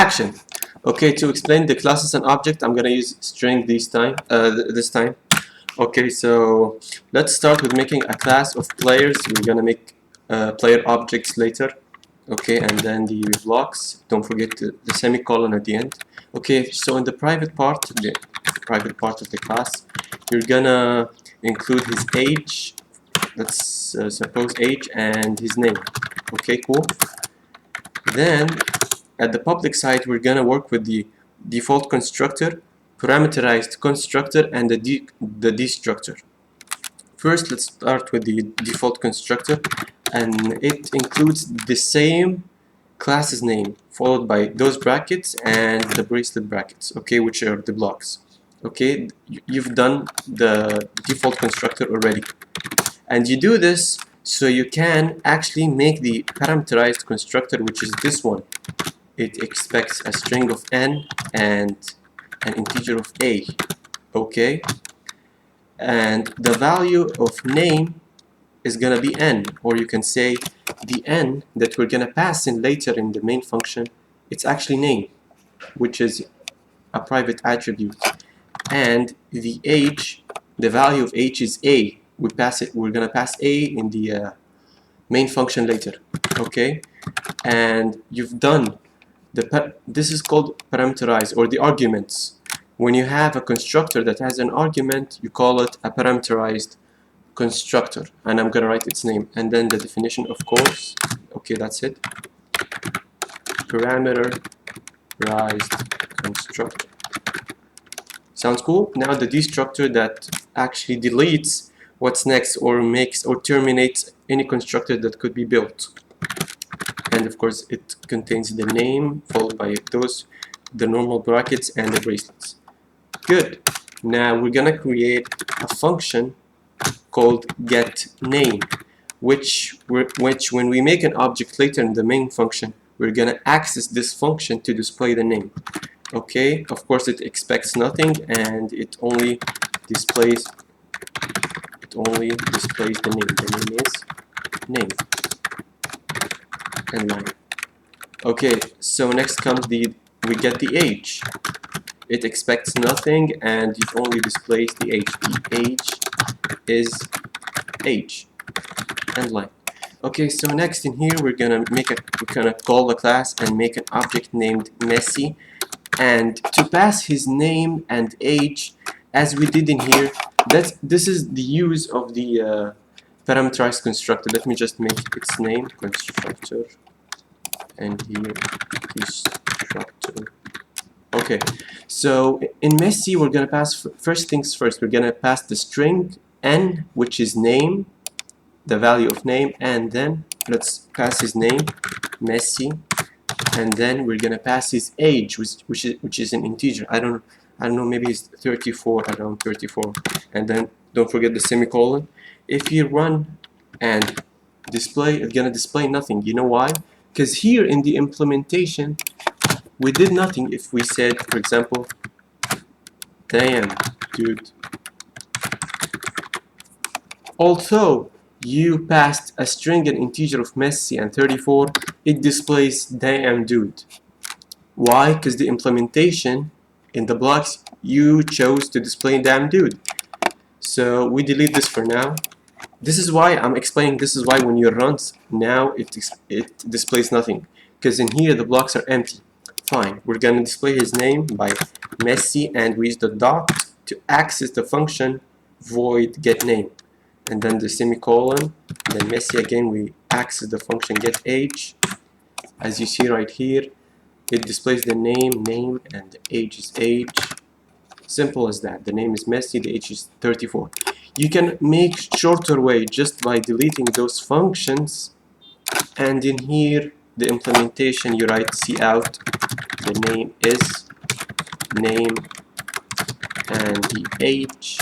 Action. Okay, to explain the classes and object, I'm gonna use string this time. Okay, so let's start with making a class of players. We're gonna make player objects later. Okay, and then the blocks. Don't forget the semicolon at the end. Okay, so in the private part of the class, you're gonna include his age. Let's suppose age and his name. Okay, cool. Then at the public side, we're gonna work with the default constructor, parameterized constructor, and the destructor. First, let's start with the default constructor, and it includes the same class's name followed by those brackets and the bracelet brackets, okay, which are the blocks. Okay, you've done the default constructor already, and you do this so you can actually make the parameterized constructor, which is this one. It expects a string of n and an integer of a, okay, and the value of name is gonna be n, or you can say the n that we're gonna pass in later in the main function, it's actually name, which is a private attribute, and the age, the value of age is a. We're gonna pass a in the main function later, okay, and you've done this is called parameterize, or the arguments. When you have a constructor that has an argument, you call it a parameterized constructor, and I'm gonna write its name, and then the definition, of course. Okay, that's it. Parameterized constructor. Sounds cool. Now the destructor that actually deletes what's next, or makes or terminates any constructor that could be built. And of course it contains the name followed by the normal brackets and the bracelets. Good. Now we're gonna create a function called getName, which when we make an object later in the main function, we're gonna access this function to display the name. Okay, of course it expects nothing, and it only displays the name. The name is name and line. Okay, so next comes we get the age. It expects nothing, and it only displays the age. The age is age and line. Okay, so next in here we're gonna call the class and make an object named Messi, and to pass his name and age as we did in here, this is the use of the parameterized constructor. Let me just make its name constructor, and here destructor. Okay, so in Messi we're gonna pass first things first. We're gonna pass the string n, which is name, the value of name, and then let's pass his name Messi, and then we're gonna pass his age, which is an integer. I don't know, maybe it's 34, around 34, and then don't forget the semicolon. If you run and display, it's gonna display nothing. You know why? Because here in the implementation we did nothing. If we said, for example, damn dude, although you passed a string and integer of Messi and 34, it displays damn dude. Why? Because the implementation in the blocks, you chose to display damn dude. So we delete this for now. This is why I'm explaining. This is why when you run now it displays nothing, because in here the blocks are empty. Fine, we're gonna display his name by Messi, and we use the dot to access the function void getName, and then the semicolon, then Messi again. We access the function getAge. As you see right here, it displays the name, and the age is age. Simple as that. The name is Messi, the age is 34. You can make shorter way just by deleting those functions, and in here the implementation, you write cout, the name is name, and the age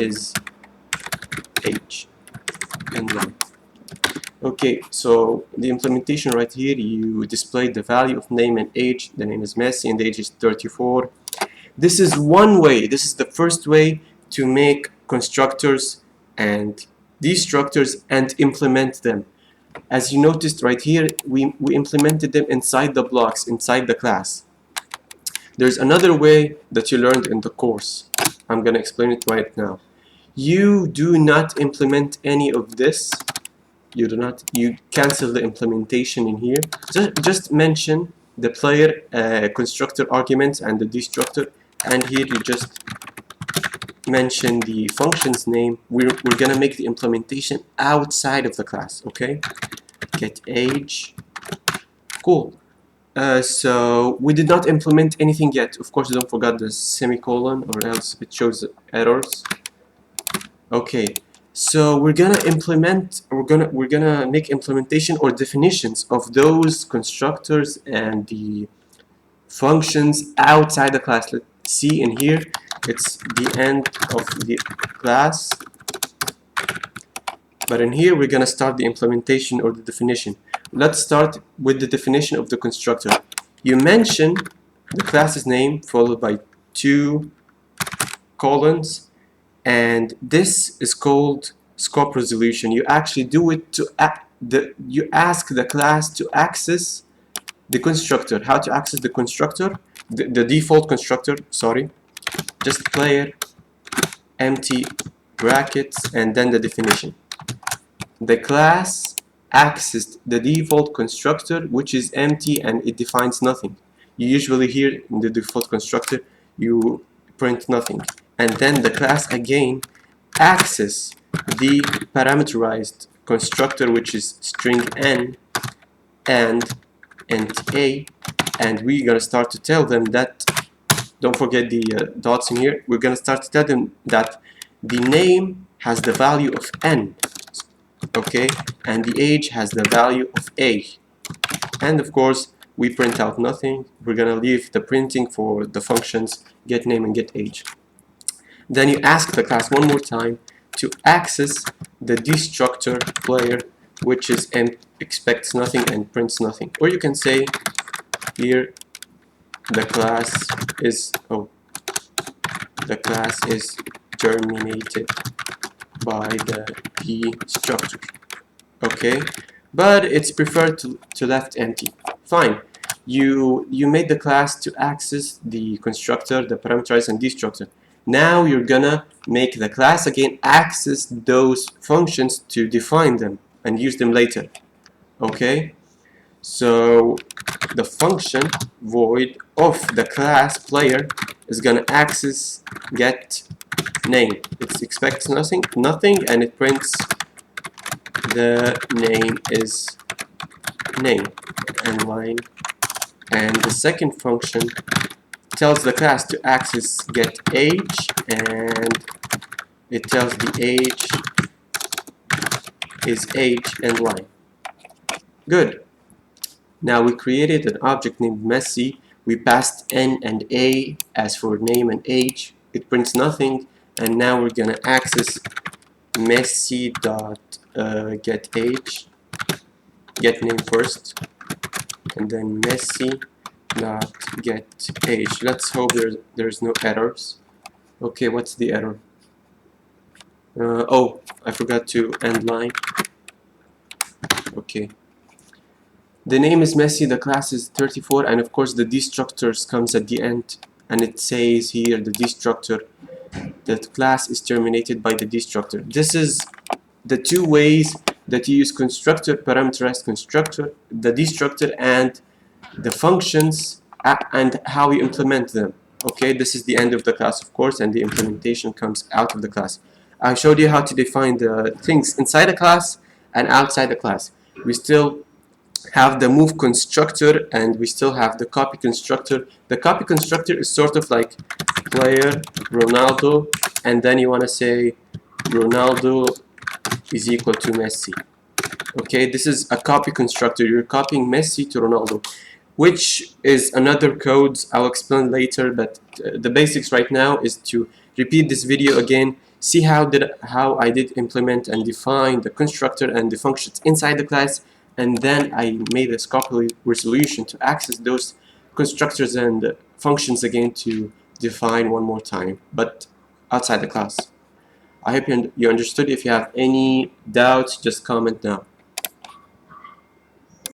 is age, and line. Okay, so the implementation right here, you display the value of name and age. The name is Messi and the age is 34. This is one way. This is the first way to make constructors and destructors and implement them. As you noticed right here, we implemented them inside the blocks, inside the class. There's another way that you learned in the course. I'm gonna explain it right now. You do not implement any of this. You cancel the implementation in here. Just mention the player constructor arguments and the destructor, and here you just mention the function's name. We're gonna make the implementation outside of the class, okay? Get age. Cool. So we did not implement anything yet. Of course, don't forget the semicolon, or else it shows errors. Okay. So we're gonna implement. We're gonna make implementation or definitions of those constructors and the functions outside the class. Let's see in here. It's the end of the class. But in here, we're gonna start the implementation or the definition. Let's start with the definition of the constructor. You mention the class's name followed by 2 colons, and this is called scope resolution. You actually do it to you ask the class to access the constructor. How to access the constructor? The default constructor, sorry. Just player empty brackets and then the definition. The class accessed the default constructor, which is empty and it defines nothing. You usually here in the default constructor you print nothing, and then the class again access the parameterized constructor, which is string n and int a, and we're gonna start to tell them that, don't forget the dots in here, we're gonna start to tell them that the name has the value of n, okay, and the age has the value of a, and of course we print out nothing. We're gonna leave the printing for the functions get name and get age. Then you ask the class one more time to access the destructor player, which is expects nothing and prints nothing, or you can say here the class is terminated by the destructor, okay, but it's preferred to left empty. Fine, you made the class to access the constructor, the parameterized and destructor. Now you're gonna make the class again access those functions to define them and use them later, okay. So the function void of the class player is gonna access get name. It expects nothing, and it prints the name is name and line. And the second function tells the class to access get age, and it tells the age is age and line. Good. Now we created an object named Messi. We passed n and a as for name and age. It prints nothing, and now we're gonna access Messi dot get age, get name first, and then Messi dot get age. Let's hope there's no errors. Okay, what's the error? Oh, I forgot to end line. Okay. The name is Messi, the class is 34, and of course the destructors comes at the end, and it says here the destructor, that class is terminated by the destructor. This is the two ways that you use constructor, parameterized constructor, the destructor, and the functions, and how you implement them. Okay, this is the end of the class, of course, and the implementation comes out of the class. I showed you how to define the things inside a class and outside the class. We still have the move constructor, and we still have the copy constructor. The copy constructor is sort of like player Ronaldo, and then you want to say Ronaldo is equal to Messi. Okay, this is a copy constructor. You're copying Messi to Ronaldo, which is another code I'll explain later, but the basics right now is to repeat this video again, see how I did implement and define the constructor and the functions inside the class, and then I made a scope resolution to access those constructors and functions again to define one more time, but outside the class. I hope you understood. If you have any doubts, just comment now.